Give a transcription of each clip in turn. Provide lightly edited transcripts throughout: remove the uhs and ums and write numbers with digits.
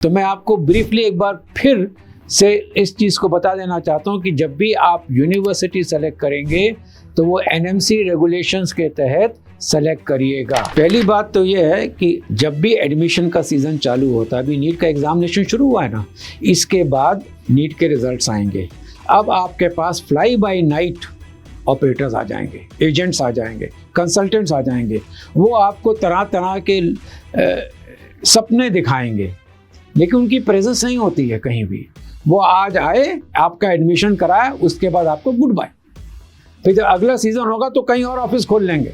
तो मैं आपको ब्रीफली एक बार फिर से इस चीज़ को बता देना चाहता हूँ कि जब भी आप यूनिवर्सिटी सेलेक्ट करेंगे तो वो एनएमसी रेगुलेशंस के तहत सेलेक्ट करिएगा। पहली बात तो ये है कि जब भी एडमिशन का सीज़न चालू होता है, अभी नीट का एग्जामिनेशन शुरू हुआ है ना, इसके बाद नीट के रिजल्ट्स आएंगे। अब आपके पास फ्लाई बाय नाइट ऑपरेटर्स आ जाएंगे, एजेंट्स आ जाएंगे, कंसल्टेंट्स आ जाएंगे। वो आपको तरह तरह के सपने दिखाएंगे, लेकिन उनकी प्रेजेंस नहीं होती है कहीं भी। वो आज आए, आपका एडमिशन कराए, उसके बाद आपको गुड बाय। फिर जब अगला सीज़न होगा तो कहीं और ऑफिस खोल लेंगे,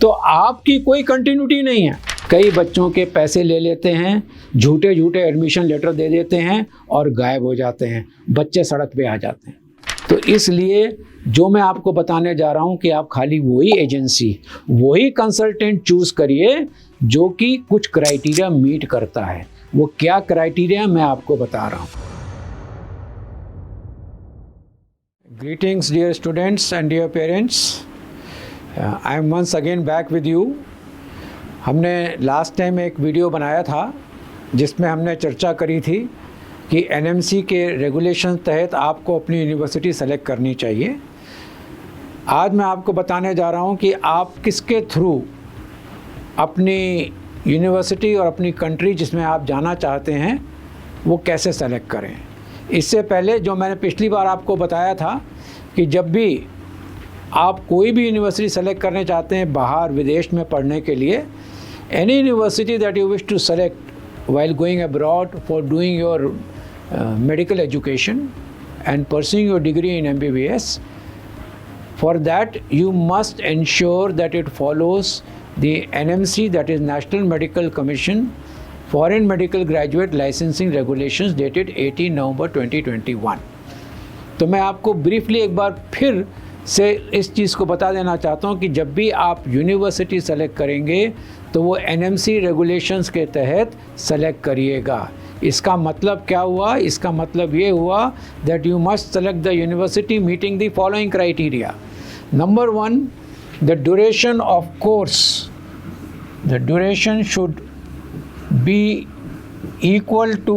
तो आपकी कोई कंटिन्यूटी नहीं है। कई बच्चों के पैसे ले लेते हैं, झूठे झूठे एडमिशन लेटर दे देते हैं और गायब हो जाते हैं, बच्चे सड़क पे आ जाते हैं। तो इसलिए जो मैं आपको बताने जा रहा हूँ कि आप खाली वही एजेंसी, वही कंसल्टेंट चूज़ करिए जो कि कुछ क्राइटेरिया मीट करता है। वो क्या क्राइटेरिया मैं आपको बता रहा हूँ। Greetings dear students and dear parents, I am once again back with you। हमने लास्ट टाइम एक वीडियो बनाया था जिसमें हमने चर्चा करी थी कि एनएमसी के रेगुलेशन तहत आपको अपनी यूनिवर्सिटी सेलेक्ट करनी चाहिए। आज मैं आपको बताने जा रहा हूँ कि आप किसके थ्रू अपनी यूनिवर्सिटी और अपनी कंट्री जिसमें आप जाना चाहते हैं वो कैसे सेलेक्ट करें। इससे पहले जो मैंने पिछली बार आपको बताया था कि जब भी आप कोई भी यूनिवर्सिटी सेलेक्ट करने चाहते हैं बाहर विदेश में पढ़ने के लिए, any university that you wish to select while going abroad for doing your medical education and pursuing your degree in MBBS, for that you must ensure that it follows the NMC, that is National Medical Commission Foreign Medical Graduate Licensing Regulations dated 18 November 2021। तो मैं आपको briefly एक बार फिर से इस चीज़ को बता देना चाहता हूँ कि जब भी आप यूनिवर्सिटी सेलेक्ट करेंगे तो वो एनएमसी रेगुलेशंस के तहत सेलेक्ट करिएगा। इसका मतलब क्या हुआ? इसका मतलब ये हुआ that you must select the university meeting the following criteria. Number 1, the duration of course, the duration should be equal to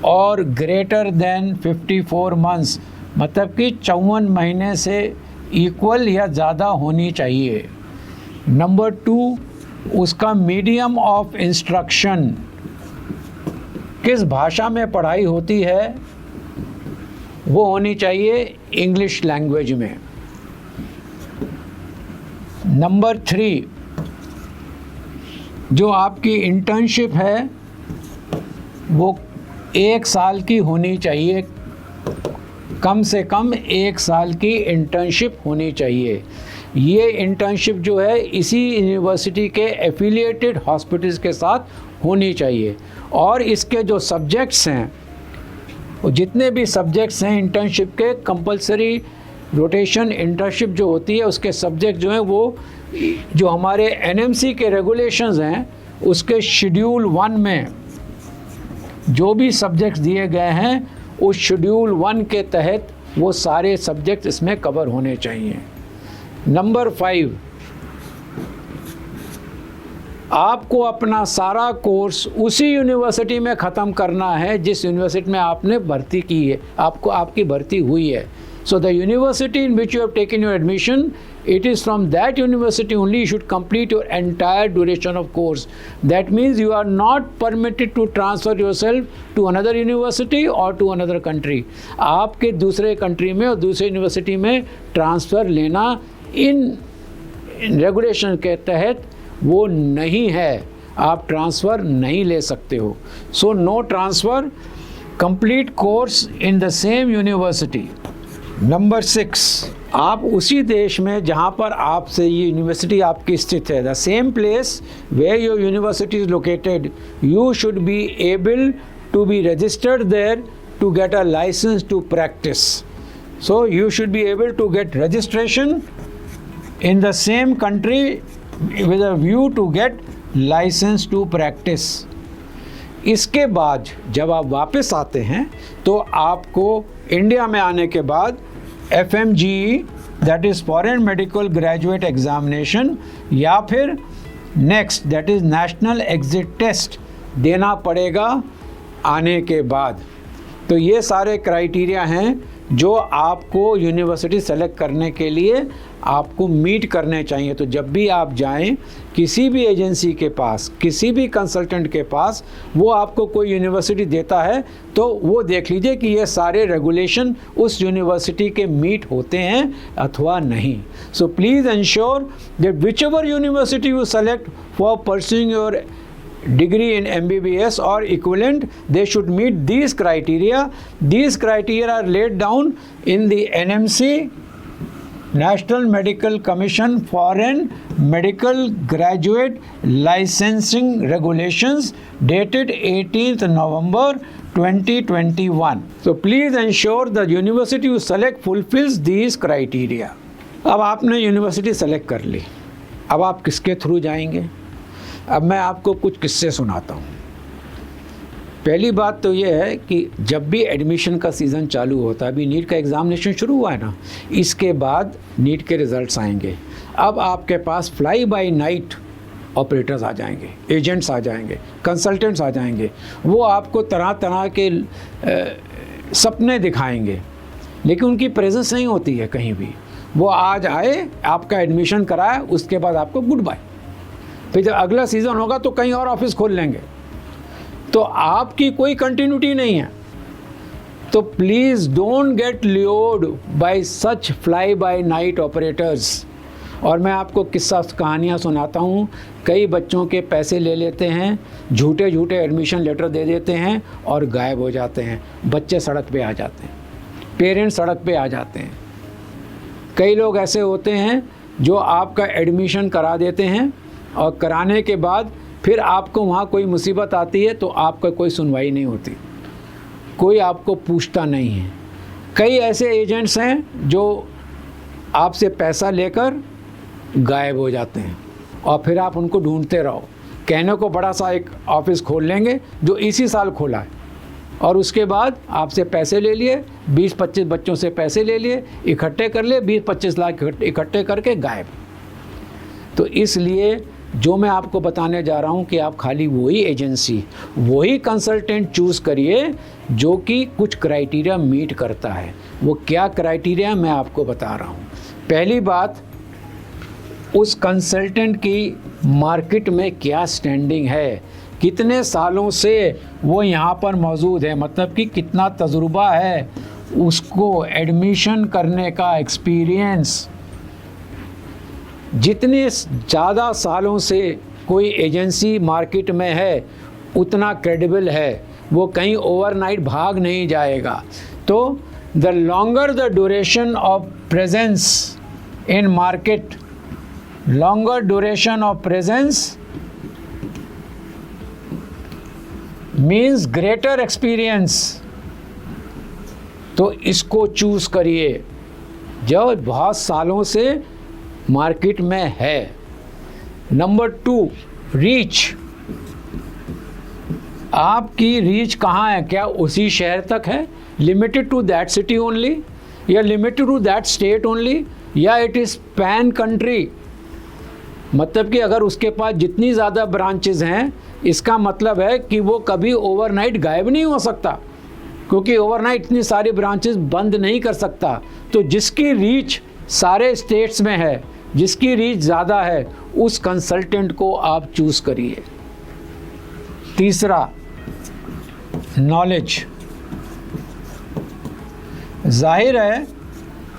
or greater than 54 months, मतलब कि 54 महीने से इक्वल या ज़्यादा होनी चाहिए। नंबर 2, उसका मीडियम ऑफ इंस्ट्रक्शन, किस भाषा में पढ़ाई होती है वो होनी चाहिए इंग्लिश लैंग्वेज में। नंबर 3, जो आपकी इंटर्नशिप है वो 1 साल की होनी चाहिए, कम से कम 1 साल की इंटर्नशिप होनी चाहिए। ये इंटर्नशिप जो है इसी यूनिवर्सिटी के एफिलिएटेड हॉस्पिटल्स के साथ होनी चाहिए। और इसके जो सब्जेक्ट्स हैं, जितने भी सब्जेक्ट्स हैं इंटर्नशिप के, कंपलसरी रोटेशन इंटर्नशिप जो होती है उसके सब्जेक्ट जो हैं वो जो हमारे एनएमसी के रेगुलेशंस हैं उसके शेड्यूल 1 में जो भी सब्जेक्ट्स दिए गए हैं उस शेड्यूल 1 के तहत वो सारे सब्जेक्ट इसमें कवर होने चाहिए। नंबर 5, आपको अपना सारा कोर्स उसी यूनिवर्सिटी में ख़त्म करना है जिस यूनिवर्सिटी में आपने भर्ती की है, आपकी भर्ती हुई है। So the university in which you have taken your admission, it is from that university only you should complete your entire duration of course. That means you are not permitted to transfer yourself to another university or to another country. आपके दूसरे country में और दूसरे university में transfer लेना in regulation के तहत वो नहीं है, आप ट्रांसफ़र नहीं ले सकते हो। So no transfer, complete course in the same university। Number 6, आप उसी देश में जहाँ पर आपसे ये यूनिवर्सिटी आपकी स्थित है, the same place where your university is located, you should be able to be registered there to get a licence to practise. So you should be able to get registration in the same country with a view to get licence to practise. इसके बाद जब आप वापस आते हैं तो आपको India में आने के बाद FMGE, that is foreign medical graduate examination, या फिर NExT that is national exit test देना पड़ेगा आने के बाद। तो ये सारे क्राइटेरिया हैं जो आपको यूनिवर्सिटी सेलेक्ट करने के लिए आपको मीट करने चाहिए। तो जब भी आप जाएं किसी भी एजेंसी के पास, किसी भी कंसल्टेंट के पास, वो आपको कोई यूनिवर्सिटी देता है तो वो देख लीजिए कि ये सारे रेगुलेशन उस यूनिवर्सिटी के मीट होते हैं अथवा नहीं। So please ensure that which ever university you select for pursuing your degree in MBBS or equivalent, they should meet these criteria. These criteria are laid down in the NMC, National Medical Commission Foreign Medical Graduate Licensing Regulations dated 18th November 2021. So please ensure the university you select fulfills these criteria. अब आपने university select कर ली, अब आप किसके through जाएंगे? अब मैं आपको कुछ किस्से सुनाता हूँ। पहली बात तो ये है कि जब भी एडमिशन का सीज़न चालू होता है, अभी नीट का एग्ज़ामिनेशन शुरू हुआ है ना, इसके बाद नीट के रिज़ल्ट्स आएंगे। अब आपके पास फ्लाई बाय नाइट ऑपरेटर्स आ जाएंगे, एजेंट्स आ जाएंगे, कंसल्टेंट्स आ जाएंगे। वो आपको तरह तरह के सपने दिखाएंगे, लेकिन उनकी प्रेजेंस नहीं होती है कहीं भी। वो आज आए, आपका एडमिशन कराए, उसके बाद आपको गुड बाय। फिर जब अगला सीज़न होगा तो कहीं और ऑफिस खोल लेंगे, तो आपकी कोई कंटिन्यूटी नहीं है। तो please don't get lured bye such fly bye night operators. और मैं आपको किस्सा कहानियाँ सुनाता हूँ। कई बच्चों के पैसे ले लेते हैं, झूठे झूठे एडमिशन लेटर दे देते हैं और गायब हो जाते हैं। बच्चे सड़क पे आ जाते हैं, पेरेंट्स सड़क पे आ जाते हैं। कई लोग ऐसे होते हैं जो आपका एडमिशन करा देते हैं और कराने के बाद फिर आपको वहाँ कोई मुसीबत आती है तो आपका कोई सुनवाई नहीं होती, कोई आपको पूछता नहीं है। कई ऐसे एजेंट्स हैं जो आपसे पैसा लेकर गायब हो जाते हैं और फिर आप उनको ढूंढते रहो। कहने को बड़ा सा एक ऑफिस खोल लेंगे जो इसी साल खोला है, और उसके बाद आपसे पैसे ले लिए, 20-25 बच्चों से पैसे ले लिए, इकट्ठे कर लिए, 20-25 लाख इकट्ठे करके गायब। तो इसलिए जो मैं आपको बताने जा रहा हूँ कि आप खाली वही एजेंसी, वही कंसल्टेंट चूज़ करिए जो कि कुछ क्राइटेरिया मीट करता है। वो क्या क्राइटेरिया मैं आपको बता रहा हूँ। पहली बात, उस कंसल्टेंट की मार्केट में क्या स्टैंडिंग है, कितने सालों से वो यहाँ पर मौजूद है, मतलब कि कितना तजुर्बा है उसको एडमिशन करने का एक्सपीरियंस। जितने ज़्यादा सालों से कोई एजेंसी मार्केट में है उतना क्रेडिबल है, वो कहीं ओवरनाइट भाग नहीं जाएगा। तो the longer the duration of presence in market, longer duration of presence means greater experience. तो इसको चूज़ करिए जो बहुत सालों से मार्केट में है। Number 2, reach. आपकी रीच कहाँ है? क्या उसी शहर तक है, limited to that city only, या limited to that state only, या इट इज़ पैन कंट्री? मतलब कि अगर उसके पास जितनी ज़्यादा ब्रांचेज हैं, इसका मतलब है कि वो कभी ओवरनाइट गायब नहीं हो सकता, क्योंकि ओवरनाइट इतनी सारी ब्रांचेज बंद नहीं कर सकता। तो जिसकी रीच सारे स्टेट्स में है, जिसकी रीच ज़्यादा है, उस कंसल्टेंट को आप चूज़ करिए। तीसरा, नॉलेज। जाहिर है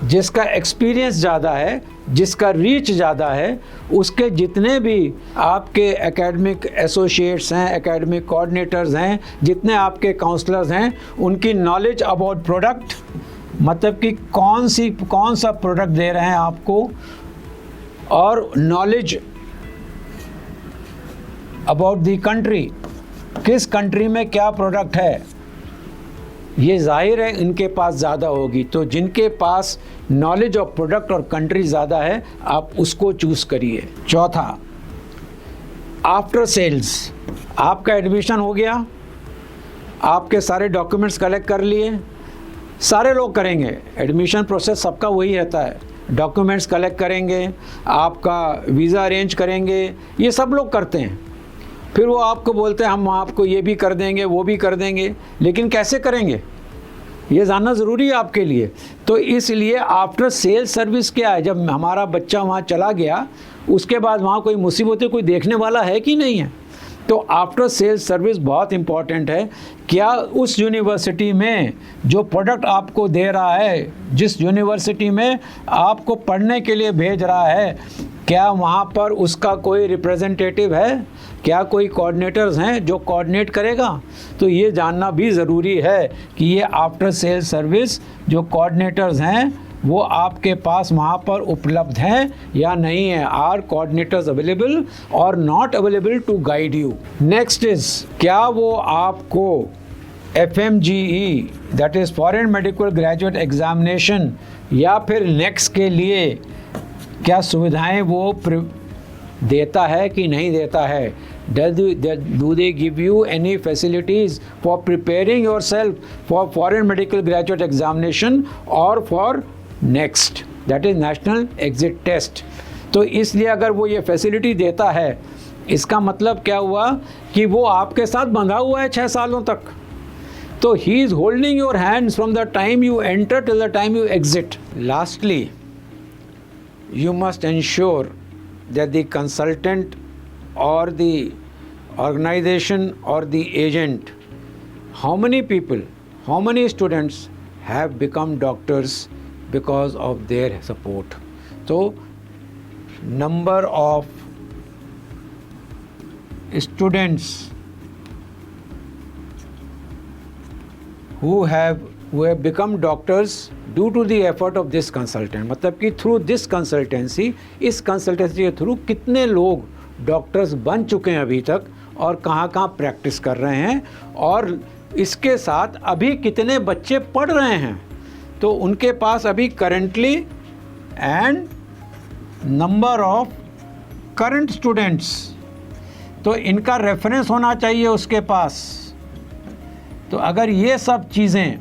जिसका एक्सपीरियंस ज़्यादा है, जिसका रीच ज़्यादा है, उसके जितने भी आपके एकेडमिक एसोसिएट्स हैं, एकेडमिक कोऑर्डिनेटर्स हैं, जितने आपके काउंसलर्स हैं, उनकी नॉलेज अबाउट प्रोडक्ट, मतलब कि कौन सा प्रोडक्ट दे रहे हैं आपको, और नॉलेज अबाउट द कंट्री, किस कंट्री में क्या प्रोडक्ट है, ये जाहिर है इनके पास ज़्यादा होगी। तो जिनके पास नॉलेज ऑफ प्रोडक्ट और कंट्री ज़्यादा है, आप उसको चूज़ करिए। चौथा, आफ्टर सेल्स। आपका एडमिशन हो गया, आपके सारे डॉक्यूमेंट्स कलेक्ट कर लिए, सारे लोग करेंगे, एडमिशन प्रोसेस सबका वही रहता है, डॉक्यूमेंट्स कलेक्ट करेंगे, आपका वीज़ा अरेंज करेंगे, ये सब लोग करते हैं। फिर वो आपको बोलते हैं हम आपको ये भी कर देंगे, वो भी कर देंगे, लेकिन कैसे करेंगे ये जानना ज़रूरी है आपके लिए। तो इसलिए आफ्टर सेल सर्विस क्या है, जब हमारा बच्चा वहाँ चला गया उसके बाद वहाँ कोई मुसीबतें कोई देखने वाला है कि नहीं है। तो आफ्टर सेल सर्विस बहुत इम्पॉर्टेंट है। क्या उस यूनिवर्सिटी में जो प्रोडक्ट आपको दे रहा है, जिस यूनिवर्सिटी में आपको पढ़ने के लिए भेज रहा है, क्या वहाँ पर उसका कोई रिप्रेजेंटेटिव है, क्या कोई कोऑर्डिनेटर्स हैं जो कोऑर्डिनेट करेगा। तो ये जानना भी ज़रूरी है कि ये आफ्टर सेल सर्विस जो कोऑर्डिनेटर्स हैं वो आपके पास वहाँ पर उपलब्ध हैं या नहीं है। आर कोऑर्डिनेटर्स अवेलेबल और not available to guide you. Next is, क्या वो आपको FMGE that is foreign medical graduate examination या फिर नेक्स्ट के लिए क्या सुविधाएं वो देता है कि नहीं देता है। Do they give you any facilities for preparing yourself for foreign medical graduate examination or for next, that is national exit test। तो इसलिए अगर वो ये फैसिलिटी देता है, इसका मतलब क्या हुआ कि वो आपके साथ बंधा हुआ है 6 सालों तक। तो he is holding your hands from the time you enter till the time you exit। Lastly, you must ensure that the consultant or the organization or the agent, how many people, how many students have become doctors because of their support। So number of students who have become doctors due to the effort of this consultant, मतलब कि through this consultancy, इस consultancy के through कितने लोग doctors बन चुके हैं अभी तक और कहाँ कहाँ प्रैक्टिस कर रहे हैं, और इसके साथ अभी कितने बच्चे पढ़ रहे हैं। तो उनके पास अभी currently and number of current students, तो इनका रेफरेंस होना चाहिए उसके पास। तो अगर ये सब चीज़ें,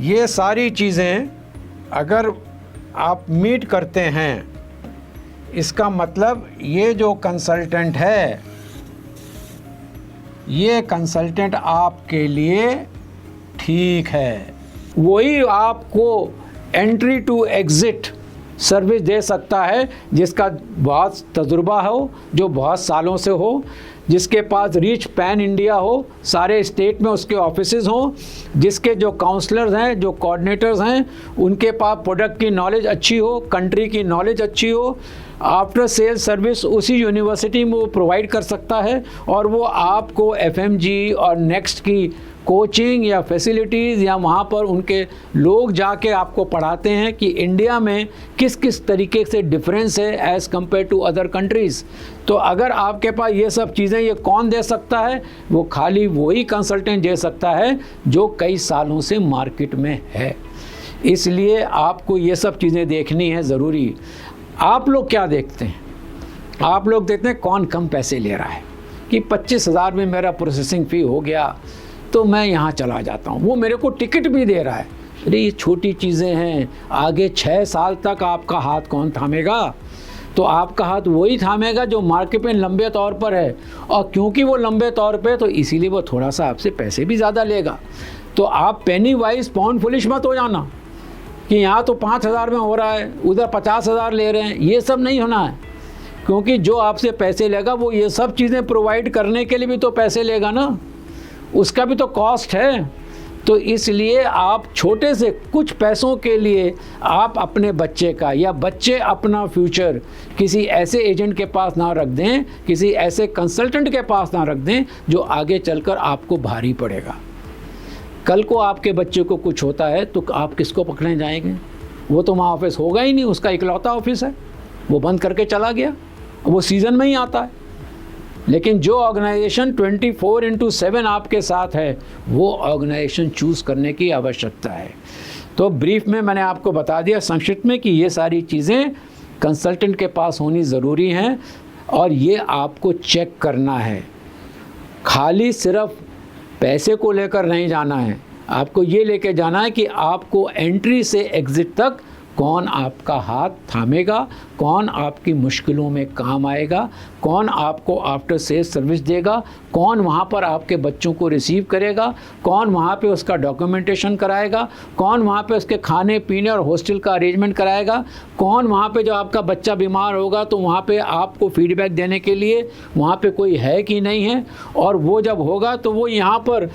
ये सारी चीज़ें अगर आप मीट करते हैं, इसका मतलब ये जो कंसल्टेंट है, ये कंसल्टेंट आपके लिए ठीक है। वही आपको एंट्री टू एग्ज़िट सर्विस दे सकता है जिसका बहुत तजुर्बा हो, जो बहुत सालों से हो, जिसके पास रीच पैन इंडिया हो, सारे स्टेट में उसके ऑफिसेज हों, जिसके जो काउंसलर्स हैं, जो कोऑर्डिनेटर्स हैं, उनके पास प्रोडक्ट की नॉलेज अच्छी हो, कंट्री की नॉलेज अच्छी हो। आफ्टर सेल सर्विस उसी यूनिवर्सिटी में वो प्रोवाइड कर सकता है, और वो आपको FMG और नेक्स्ट की कोचिंग या फैसिलिटीज़ या वहाँ पर उनके लोग जाके आपको पढ़ाते हैं कि इंडिया में किस किस तरीके से डिफरेंस है as compared to other countries. तो अगर आपके पास ये सब चीज़ें, ये कौन दे सकता है? वो खाली वही कंसल्टेंट दे सकता है जो कई सालों से मार्केट में है। इसलिए आपको ये सब चीज़ें देखनी है ज़रूरी। आप लोग क्या देखते हैं? आप लोग देखते हैं कौन कम पैसे ले रहा है, कि 25,000 में मेरा प्रोसेसिंग फ़ी हो गया तो मैं यहाँ चला जाता हूँ, वो मेरे को टिकट भी दे रहा है। अरे ये छोटी चीज़ें हैं, आगे 6 साल तक आपका हाथ कौन थामेगा? तो आपका हाथ वही थामेगा जो मार्केट में लंबे तौर पर है, और क्योंकि वो लंबे तौर पे, तो इसीलिए वो थोड़ा सा आपसे पैसे भी ज़्यादा लेगा। तो आप पेनी वाइज पाउंड फुलिश मत हो जाना कि यहाँ तो 5,000 में हो रहा है, उधर 50,000 ले रहे हैं। ये सब नहीं होना है, क्योंकि जो आपसे पैसे लेगा वो ये सब चीज़ें प्रोवाइड करने के लिए भी तो पैसे लेगा ना, उसका भी तो कॉस्ट है। तो इसलिए आप छोटे से कुछ पैसों के लिए आप अपने बच्चे का या बच्चे अपना फ्यूचर किसी ऐसे एजेंट के पास ना रख दें, किसी ऐसे कंसल्टेंट के पास ना रख दें जो आगे चलकर आपको भारी पड़ेगा। कल को आपके बच्चे को कुछ होता है तो आप किसको पकड़ने जाएंगे? वो तो वहाँ ऑफिस होगा ही नहीं, उसका इकलौता ऑफिस है, वो बंद करके चला गया, वो सीज़न में ही आता है। लेकिन जो ऑर्गेनाइजेशन 24/7 आपके साथ है, वो ऑर्गेनाइजेशन चूज़ करने की आवश्यकता है। तो ब्रीफ में मैंने आपको बता दिया संक्षिप्त में कि ये सारी चीज़ें कंसल्टेंट के पास होनी ज़रूरी हैं, और ये आपको चेक करना है। खाली सिर्फ पैसे को लेकर नहीं जाना है, आपको ये लेके जाना है कि आपको एंट्री से एग्ज़िट तक कौन आपका हाथ थामेगा, कौन आपकी मुश्किलों में काम आएगा, कौन आपको आफ्टर सेल सर्विस देगा, कौन वहाँ पर आपके बच्चों को रिसीव करेगा, कौन वहाँ पे उसका डॉक्यूमेंटेशन कराएगा, कौन वहाँ पे उसके खाने पीने और हॉस्टल का अरेंजमेंट कराएगा, कौन वहाँ पे जो आपका बच्चा बीमार होगा तो वहाँ पे आपको फीडबैक देने के लिए वहाँ पे कोई है कि नहीं है, और वो जब होगा तो वो यहाँ पर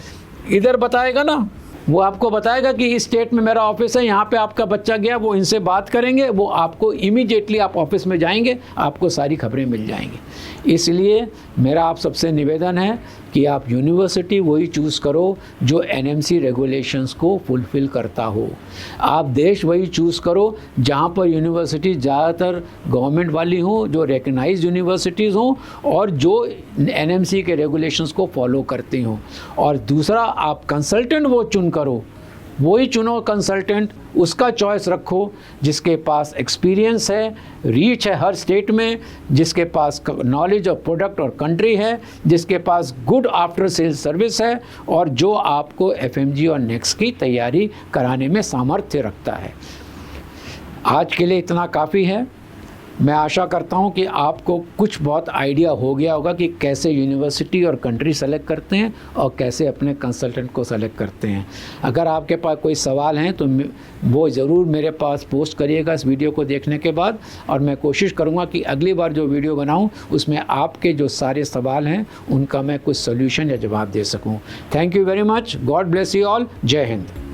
इधर बताएगा ना, वो आपको बताएगा कि इस स्टेट में मेरा ऑफिस है, यहाँ पे आपका बच्चा गया, वो इनसे बात करेंगे, वो आपको इमीडिएटली आप ऑफिस में जाएंगे, आपको सारी खबरें मिल जाएंगी। इसलिए मेरा आप सबसे निवेदन है कि आप यूनिवर्सिटी वही चूज़ करो जो एनएमसी रेगुलेशंस को फुलफ़िल करता हो। आप देश वही चूज़ करो जहाँ पर यूनिवर्सिटी ज़्यादातर गवर्नमेंट वाली हों, जो रिकग्नाइज्ड यूनिवर्सिटीज़ हों और जो एनएमसी के रेगुलेशंस को फॉलो करती हों। और दूसरा, आप कंसल्टेंट वो चुन करो, वही चुनो कंसल्टेंट, उसका चॉइस रखो जिसके पास एक्सपीरियंस है, रीच है हर स्टेट में, जिसके पास नॉलेज ऑफ प्रोडक्ट और कंट्री है, जिसके पास गुड आफ्टर सेल सर्विस है और जो आपको एफएमजी और नेक्स्ट की तैयारी कराने में सामर्थ्य रखता है। आज के लिए इतना काफ़ी है। मैं आशा करता हूं कि आपको कुछ बहुत आइडिया हो गया होगा कि कैसे यूनिवर्सिटी और कंट्री सेलेक्ट करते हैं और कैसे अपने कंसल्टेंट को सेलेक्ट करते हैं। अगर आपके पास कोई सवाल हैं तो वो ज़रूर मेरे पास पोस्ट करिएगा इस वीडियो को देखने के बाद, और मैं कोशिश करूंगा कि अगली बार जो वीडियो बनाऊं उसमें आपके जो सारे सवाल हैं उनका मैं कुछ सोल्यूशन या जवाब दे सकूँ। Thank you very much. God bless you all. जय हिंद।